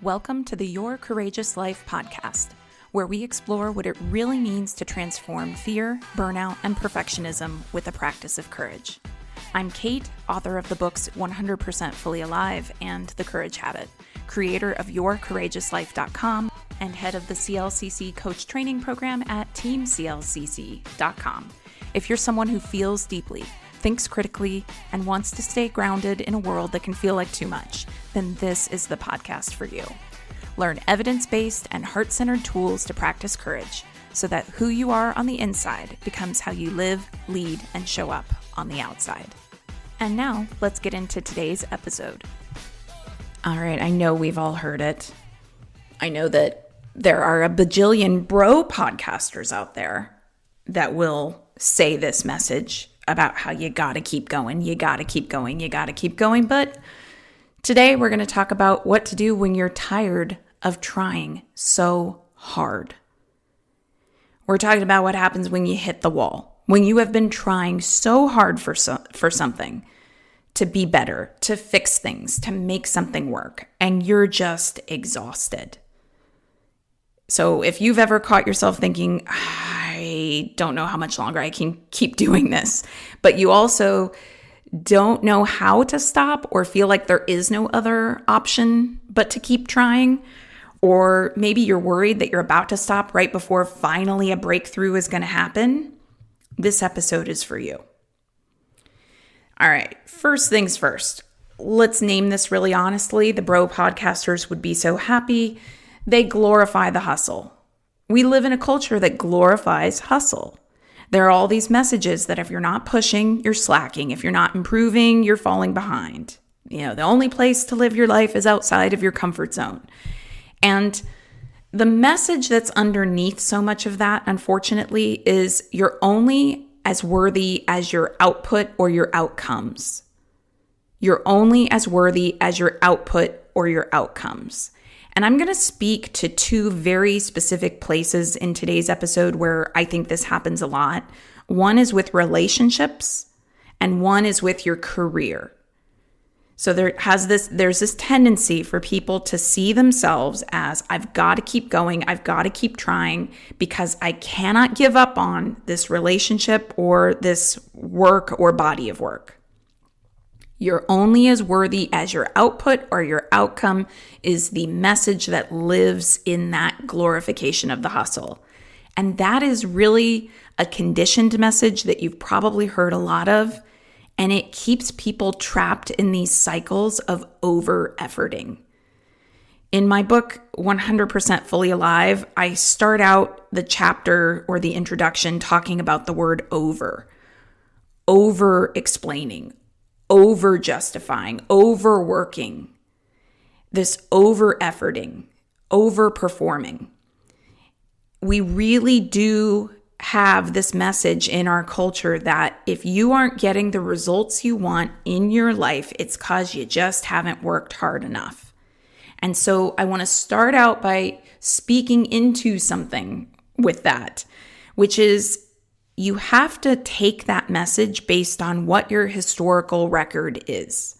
Welcome to the Your Courageous Life podcast, where we explore what it really means to transform fear, burnout, and perfectionism with the practice of courage. I'm Kate, author of the books 100% Fully Alive and The Courage Habit, creator of YourCourageousLife.com, and head of the CLCC Coach Training Program at TeamCLCC.com. If you're someone who feels deeply, thinks critically, and wants to stay grounded in a world that can feel like too much, then this is the podcast for you. Learn evidence-based and heart-centered tools to practice courage so that who you are on the inside becomes how you live, lead, and show up on the outside. And now, let's get into today's episode. All right, I know we've all heard it. I know that there are a bajillion bro podcasters out there that will say this message about how you gotta keep going, you gotta keep going, you gotta keep going. But today we're gonna talk about what to do when you're tired of trying so hard. We're talking about what happens when you hit the wall, when you have been trying so hard for something, to be better, to fix things, to make something work, and you're just exhausted. So if you've ever caught yourself thinking, I don't know how much longer I can keep doing this, but you also don't know how to stop or feel like there is no other option but to keep trying, or maybe you're worried that you're about to stop right before finally a breakthrough is going to happen, this episode is for you. All right, first things first, let's name this really honestly. The bro podcasters would be so happy. They glorify the hustle. We live in a culture that glorifies hustle. There are all these messages that if you're not pushing, you're slacking. If you're not improving, you're falling behind. The only place to live your life is outside of your comfort zone. And the message that's underneath so much of that, unfortunately, is you're only as worthy as your output or your outcomes. You're only as worthy as your output or your outcomes. And I'm going to speak to two very specific places in today's episode where I think this happens a lot. One is with relationships, and one is with your career. So there's this tendency for people to see themselves as, I've got to keep going, I've got to keep trying because I cannot give up on this relationship or this work or body of work. You're only as worthy as your output or your outcome is the message that lives in that glorification of the hustle. And that is really a conditioned message that you've probably heard a lot of, and it keeps people trapped in these cycles of over-efforting. In my book, 100% Fully Alive, I start out the chapter or the introduction talking about the word over-explaining, over-justifying, overworking, this over-efforting, over-performing. We really do have this message in our culture that if you aren't getting the results you want in your life, it's because you just haven't worked hard enough. And so I want to start out by speaking into something with that, which is you have to take that message based on what your historical record is.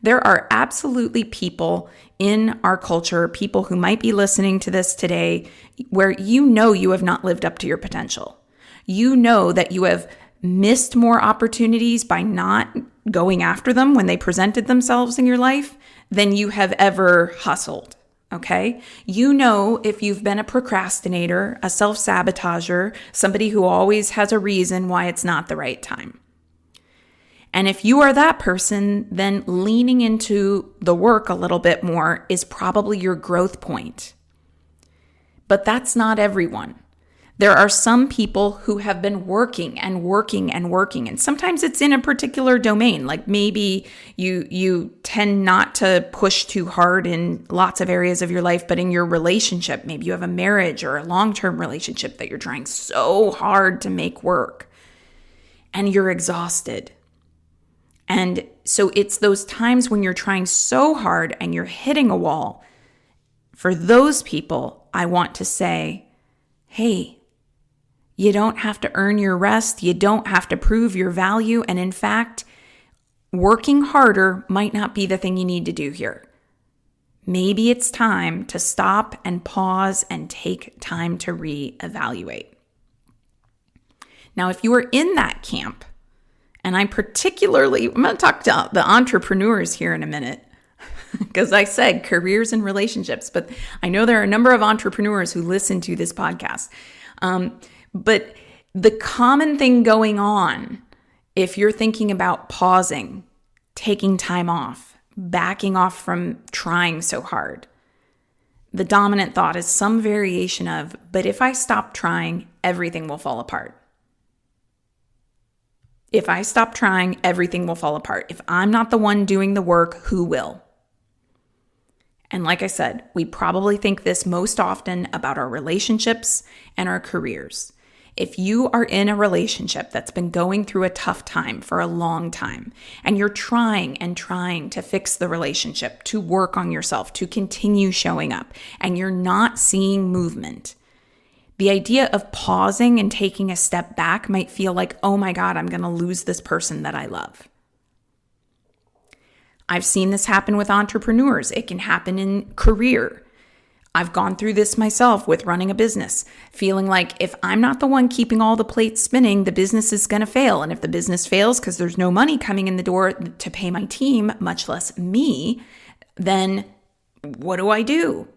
There are absolutely people in our culture, people who might be listening to this today, where you have not lived up to your potential. You know that you have missed more opportunities by not going after them when they presented themselves in your life than you have ever hustled. Okay? You know if you've been a procrastinator, a self-sabotager, somebody who always has a reason why it's not the right time. And if you are that person, then leaning into the work a little bit more is probably your growth point. But that's not everyone. There are some people who have been working and working and working, and sometimes it's in a particular domain. Like maybe you tend not to push too hard in lots of areas of your life, but in your relationship, maybe you have a marriage or a long-term relationship that you're trying so hard to make work, and you're exhausted. And so it's those times when you're trying so hard and you're hitting a wall. For those people, I want to say, hey, you don't have to earn your rest. You don't have to prove your value. And in fact, working harder might not be the thing you need to do here. maybe it's time to stop and pause and take time to reevaluate. Now, if you are in that camp, and I'm going to talk to the entrepreneurs here in a minute, because I said careers and relationships, but I know there are a number of entrepreneurs who listen to this podcast. But the common thing going on, if you're thinking about pausing, taking time off, backing off from trying so hard, the dominant thought is some variation of, but if I stop trying, everything will fall apart. If I stop trying, everything will fall apart. If I'm not the one doing the work, who will? And like I said, we probably think this most often about our relationships and our careers. If you are in a relationship that's been going through a tough time for a long time, and you're trying and trying to fix the relationship, to work on yourself, to continue showing up, and you're not seeing movement, the idea of pausing and taking a step back might feel like, oh my God, I'm going to lose this person that I love. I've seen this happen with entrepreneurs. It can happen in career. I've gone through this myself with running a business, feeling like if I'm not the one keeping all the plates spinning, the business is going to fail. And if the business fails because there's no money coming in the door to pay my team, much less me, then what do I do?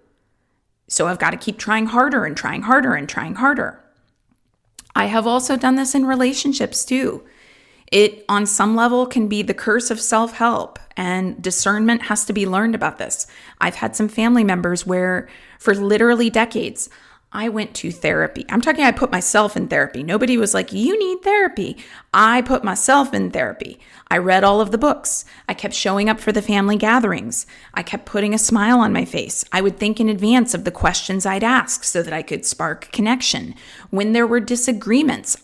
So I've got to keep trying harder and trying harder and trying harder. I have also done this in relationships too. It, on some level, can be the curse of self-help, and discernment has to be learned about this. I've had some family members where, for literally decades, I went to therapy. I put myself in therapy. Nobody was like, you need therapy. I put myself in therapy. I read all of the books. I kept showing up for the family gatherings. I kept putting a smile on my face. I would think in advance of the questions I'd ask so that I could spark connection. When there were disagreements,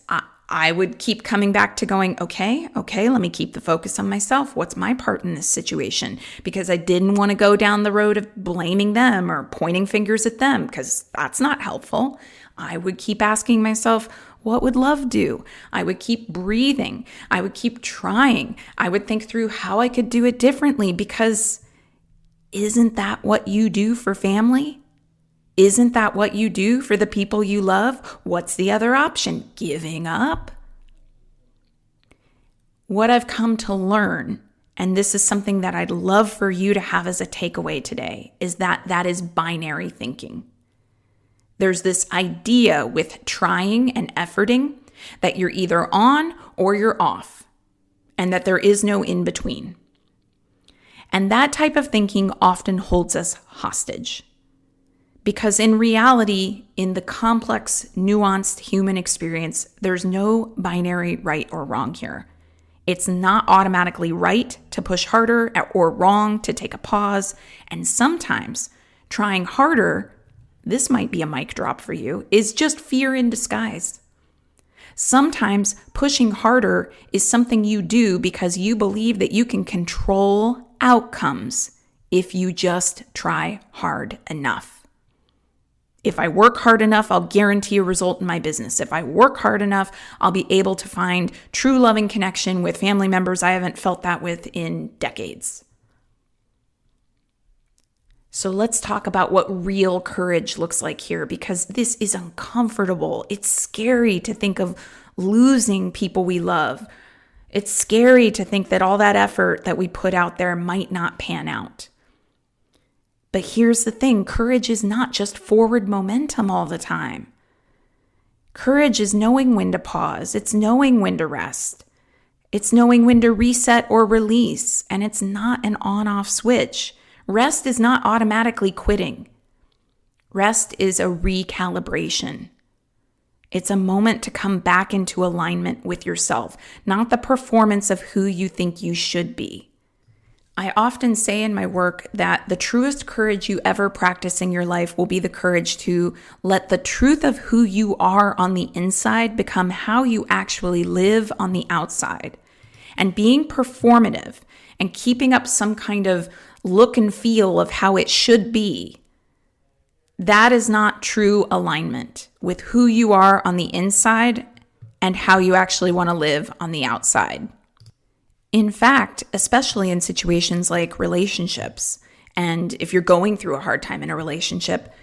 I would keep coming back to going, okay, let me keep the focus on myself. What's my part in this situation? Because I didn't want to go down the road of blaming them or pointing fingers at them, because that's not helpful. I would keep asking myself, what would love do? I would keep breathing. I would keep trying. I would think through how I could do it differently, because isn't that what you do for family? Isn't that what you do for the people you love? What's the other option? Giving up? What I've come to learn, and this is something that I'd love for you to have as a takeaway today, is that is binary thinking. There's this idea with trying and efforting that you're either on or you're off, and that there is no in between. And that type of thinking often holds us hostage. Because in reality, in the complex, nuanced human experience, there's no binary right or wrong here. It's not automatically right to push harder or wrong to take a pause. And sometimes trying harder, this might be a mic drop for you, is just fear in disguise. Sometimes pushing harder is something you do because you believe that you can control outcomes if you just try hard enough. If I work hard enough, I'll guarantee a result in my business. If I work hard enough, I'll be able to find true loving connection with family members I haven't felt that with in decades. So let's talk about what real courage looks like here, because this is uncomfortable. It's scary to think of losing people we love. It's scary to think that all that effort that we put out there might not pan out. But here's the thing, courage is not just forward momentum all the time. Courage is knowing when to pause. It's knowing when to rest. It's knowing when to reset or release. And it's not an on-off switch. Rest is not automatically quitting. Rest is a recalibration. It's a moment to come back into alignment with yourself, not the performance of who you think you should be. I often say in my work that the truest courage you ever practice in your life will be the courage to let the truth of who you are on the inside become how you actually live on the outside. And being performative and keeping up some kind of look and feel of how it should be, that is not true alignment with who you are on the inside and how you actually want to live on the outside. In fact, especially in situations like relationships And if you're going through a hard time in a relationship,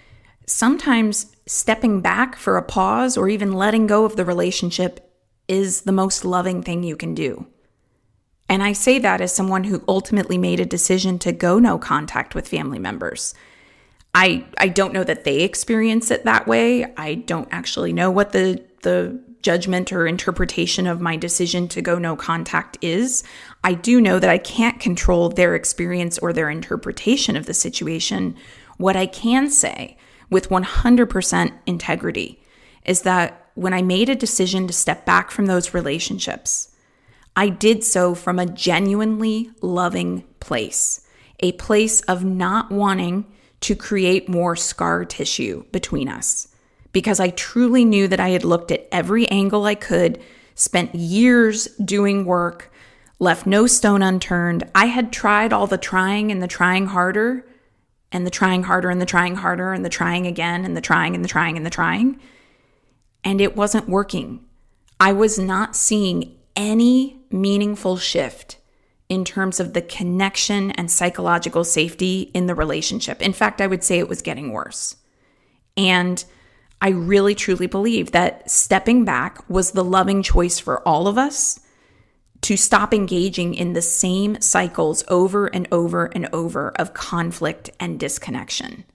sometimes stepping back for a pause or even letting go of the relationship is the most loving thing you can do. And I say that as someone who ultimately made a decision to go no contact with family members. I don't know that they experience it that way. I don't actually know what the judgment or interpretation of my decision to go no contact is. I do know that I can't control their experience or their interpretation of the situation. What I can say with 100% integrity is that when I made a decision to step back from those relationships, I did so from a genuinely loving place, a place of not wanting to create more scar tissue between us, because I truly knew that I had looked at every angle I could, spent years doing work, left no stone unturned. I had tried all the trying and the trying harder and the trying harder and the trying harder and the trying again and the trying and the trying and the trying, and it wasn't working. I was not seeing any meaningful shift in terms of the connection and psychological safety in the relationship. In fact, I would say it was getting worse. And I really truly believe that stepping back was the loving choice for all of us to stop engaging in the same cycles over and over and over of conflict and disconnection.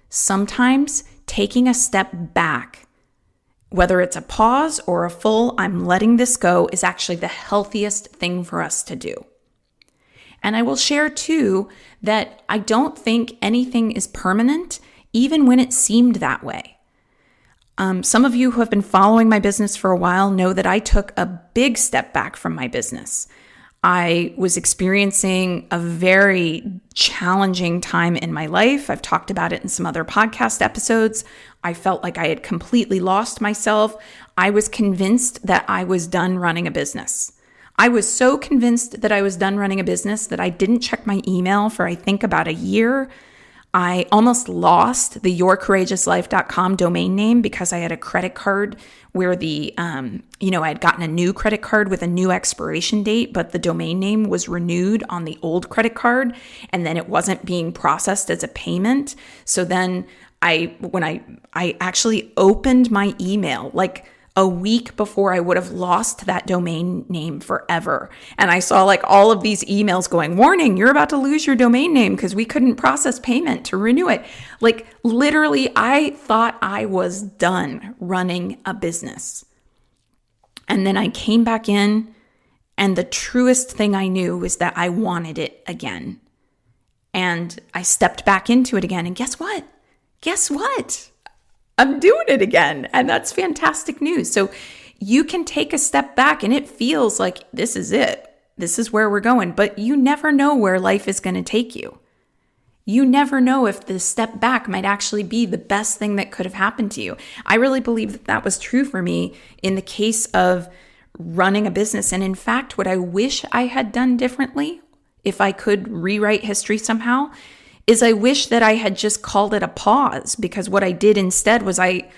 Sometimes taking a step back, whether it's a pause or a full "I'm letting this go," is actually the healthiest thing for us to do. And I will share too that I don't think anything is permanent, even when it seemed that way. Some of you who have been following my business for a while know that I took a big step back from my business. I was experiencing a very challenging time in my life. I've talked about it in some other podcast episodes. I felt like I had completely lost myself. I was convinced that I was done running a business. I was so convinced that I was done running a business that I didn't check my email for, I think, about a year. I almost lost the yourcourageouslife.com domain name because I had a credit card where I had gotten a new credit card with a new expiration date, but the domain name was renewed on the old credit card, and then it wasn't being processed as a payment. So then when I actually opened my email, like a week before I would have lost that domain name forever. And I saw like all of these emails going, "Warning, you're about to lose your domain name because we couldn't process payment to renew it." Like literally, I thought I was done running a business. And then I came back in, and the truest thing I knew was that I wanted it again. And I stepped back into it again. And guess what? I'm doing it again. And that's fantastic news. So you can take a step back and it feels like this is it. This is where we're going. But you never know where life is going to take you. You never know if the step back might actually be the best thing that could have happened to you. I really believe that that was true for me in the case of running a business. And in fact, what I wish I had done differently, if I could rewrite history somehow, is I wish that I had just called it a pause, because what I did instead was I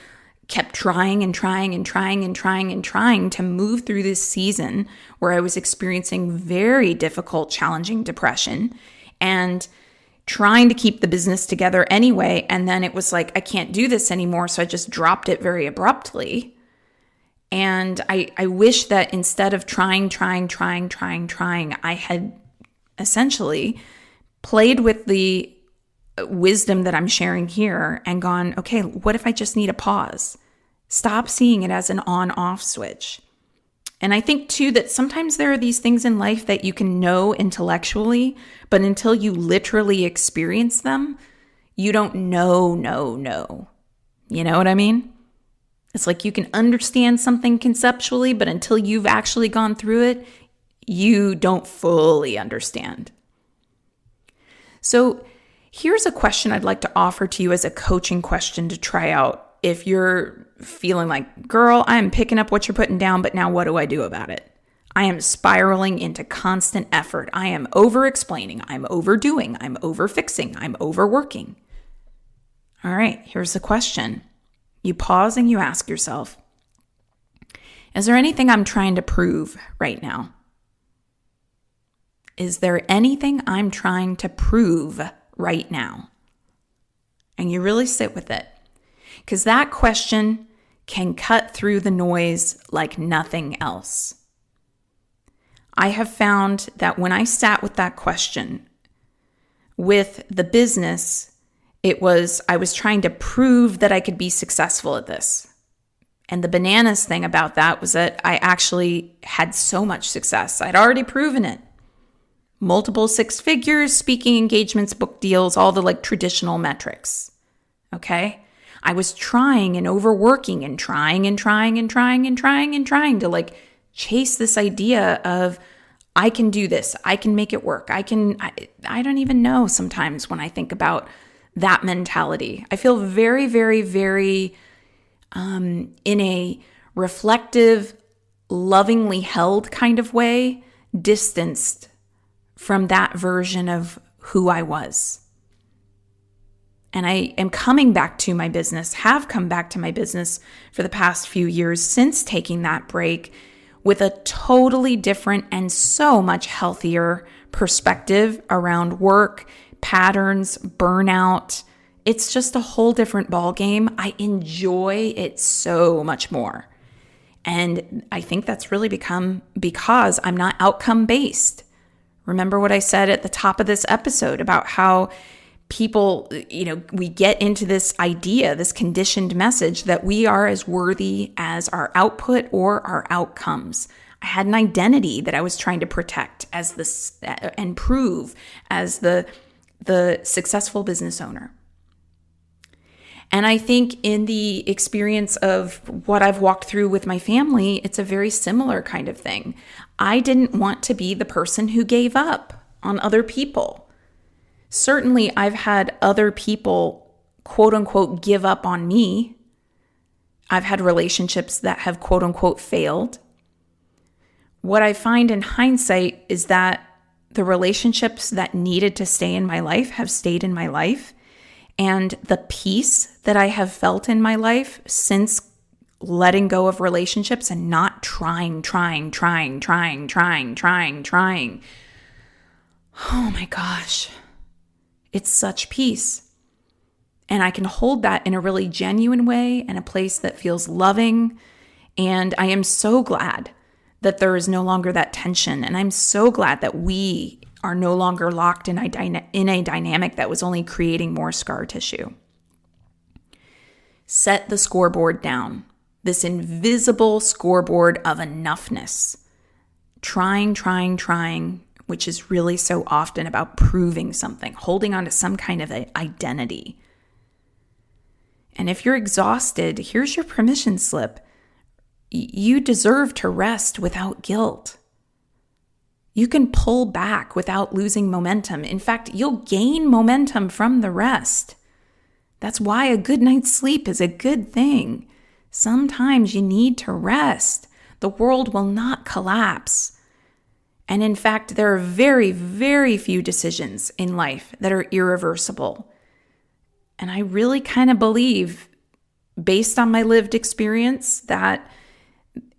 kept trying and trying and trying and trying and trying to move through this season where I was experiencing very difficult, challenging depression and trying to keep the business together anyway. And then it was like, I can't do this anymore. So I just dropped it very abruptly. And I wish that instead of trying, I had essentially played with the wisdom that I'm sharing here and gone, okay, what if I just need a pause? Stop seeing it as an on-off switch. And I think too that sometimes there are these things in life that you can know intellectually, but until you literally experience them, you don't know. You know what I mean? It's like you can understand something conceptually, but until you've actually gone through it, you don't fully understand. So here's a question I'd like to offer to you as a coaching question to try out if you're feeling like, girl, I'm picking up what you're putting down, but now what do I do about it? I am spiraling into constant effort. I am over-explaining. I'm overdoing. I'm over-fixing. I'm overworking. All right, here's the question. You pause and you ask yourself, is there anything I'm trying to prove right now? Is there anything I'm trying to prove right now? And you really sit with it, because that question can cut through the noise like nothing else. I have found that when I sat with that question with the business, I was trying to prove that I could be successful at this. And the bananas thing about that was that I actually had so much success. I'd already proven it. Multiple 6 figures, speaking engagements, book deals, all the traditional metrics. Okay? I was trying and overworking and trying to chase this idea of I can do this. I can make it work. I don't even know sometimes when I think about that mentality. I feel very, very, very in a reflective, lovingly held kind of way, distanced from that version of who I was. And I am coming back to my business, have come back to my business for the past few years since taking that break with a totally different and so much healthier perspective around work, patterns, burnout. It's just a whole different ballgame. I enjoy it so much more. And I think that's really become because I'm not outcome based. Remember what I said at the top of this episode about how people, we get into this idea, this conditioned message that we are as worthy as our output or our outcomes. I had an identity that I was trying to protect as this and prove as the successful business owner. And I think in the experience of what I've walked through with my family, it's a very similar kind of thing. I didn't want to be the person who gave up on other people. Certainly, I've had other people, quote unquote, give up on me. I've had relationships that have, quote unquote, failed. What I find in hindsight is that the relationships that needed to stay in my life have stayed in my life. And the peace that I have felt in my life since letting go of relationships and not trying. Oh my gosh. It's such peace. And I can hold that in a really genuine way and a place that feels loving. And I am so glad that there is no longer that tension. And I'm so glad that we are no longer locked in a dynamic that was only creating more scar tissue. Set the scoreboard down. This invisible scoreboard of enoughness. Trying, which is really so often about proving something, holding on to some kind of identity. And if you're exhausted, here's your permission slip. You deserve to rest without guilt. You can pull back without losing momentum. In fact, you'll gain momentum from the rest. That's why a good night's sleep is a good thing. Sometimes you need to rest. The world will not collapse. And in fact, there are very, very few decisions in life that are irreversible. And I really kind of believe, based on my lived experience, that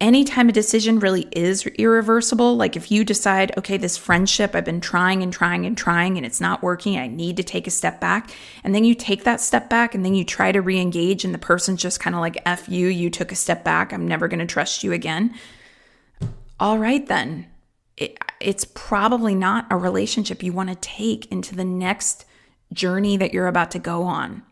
anytime a decision really is irreversible, like if you decide, okay, this friendship, I've been trying and it's not working, I need to take a step back. And then you take that step back and then you try to re-engage and the person's just kind of like, F you took a step back, I'm never going to trust you again. All right, then. It's probably not a relationship you want to take into the next journey that you're about to go on.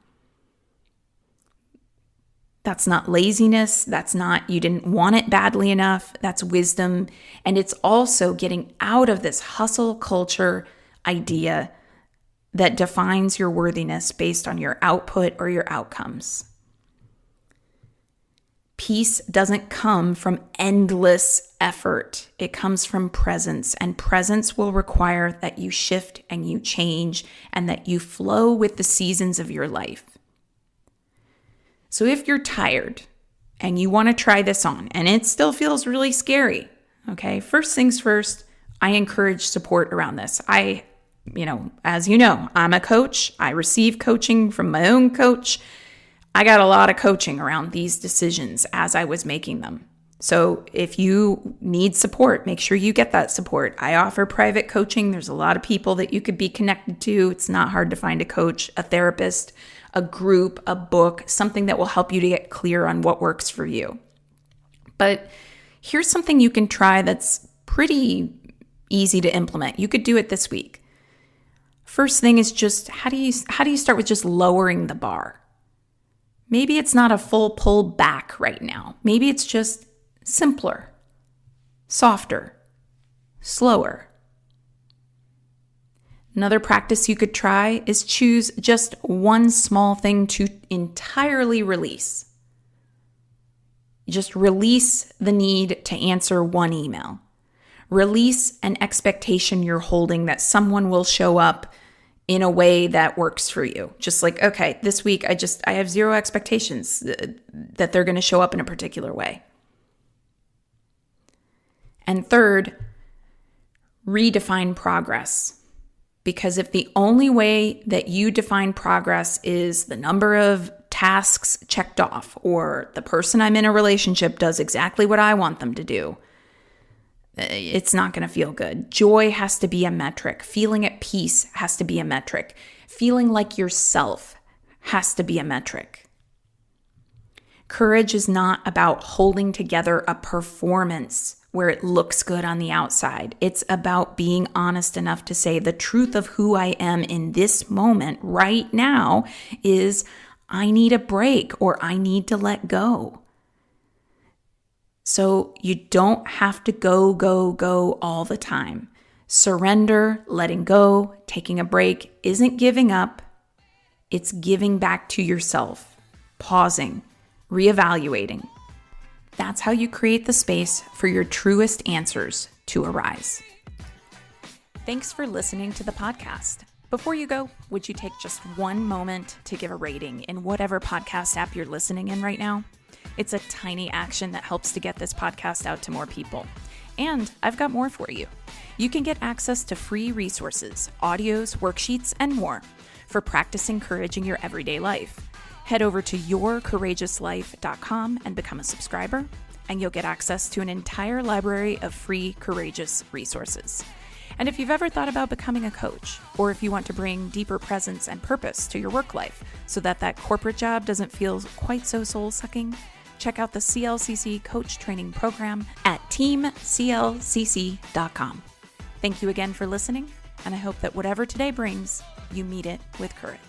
That's not laziness. That's not you didn't want it badly enough. That's wisdom. And it's also getting out of this hustle culture idea that defines your worthiness based on your output or your outcomes. Peace doesn't come from endless effort. It comes from presence, and presence will require that you shift and you change and that you flow with the seasons of your life. So if you're tired and you want to try this on and it still feels really scary, okay, first things first, I encourage support around this. As you know, I'm a coach. I receive coaching from my own coach. I got a lot of coaching around these decisions as I was making them. So if you need support, make sure you get that support. I offer private coaching. There's a lot of people that you could be connected to. It's not hard to find a coach, a therapist, a group, a book, something that will help you to get clear on what works for you. But here's something you can try that's pretty easy to implement. You could do it this week. First thing is just how do you start with just lowering the bar? Maybe it's not a full pull back right now. Maybe it's just simpler, softer, slower. Another practice you could try is choose just one small thing to entirely release. Just release the need to answer one email. Release an expectation you're holding that someone will show up in a way that works for you. Just like, okay, this week I have zero expectations that they're going to show up in a particular way. And third, redefine progress. Because if the only way that you define progress is the number of tasks checked off, or the person I'm in a relationship does exactly what I want them to do, it's not going to feel good. Joy has to be a metric. Feeling at peace has to be a metric. Feeling like yourself has to be a metric. Courage is not about holding together a performance where it looks good on the outside. It's about being honest enough to say the truth of who I am in this moment right now is I need a break or I need to let go. So you don't have to go all the time. Surrender, letting go, taking a break isn't giving up. It's giving back to yourself, pausing, reevaluating. That's how you create the space for your truest answers to arise. Thanks for listening to the podcast. Before you go, would you take just one moment to give a rating in whatever podcast app you're listening in right now? It's a tiny action that helps to get this podcast out to more people. And I've got more for you. You can get access to free resources, audios, worksheets, and more for practicing courage in your everyday life. Head over to yourcourageouslife.com and become a subscriber, and you'll get access to an entire library of free courageous resources. And if you've ever thought about becoming a coach, or if you want to bring deeper presence and purpose to your work life so that corporate job doesn't feel quite so soul-sucking, check out the CLCC Coach Training Program at teamclcc.com. Thank you again for listening, and I hope that whatever today brings, you meet it with courage.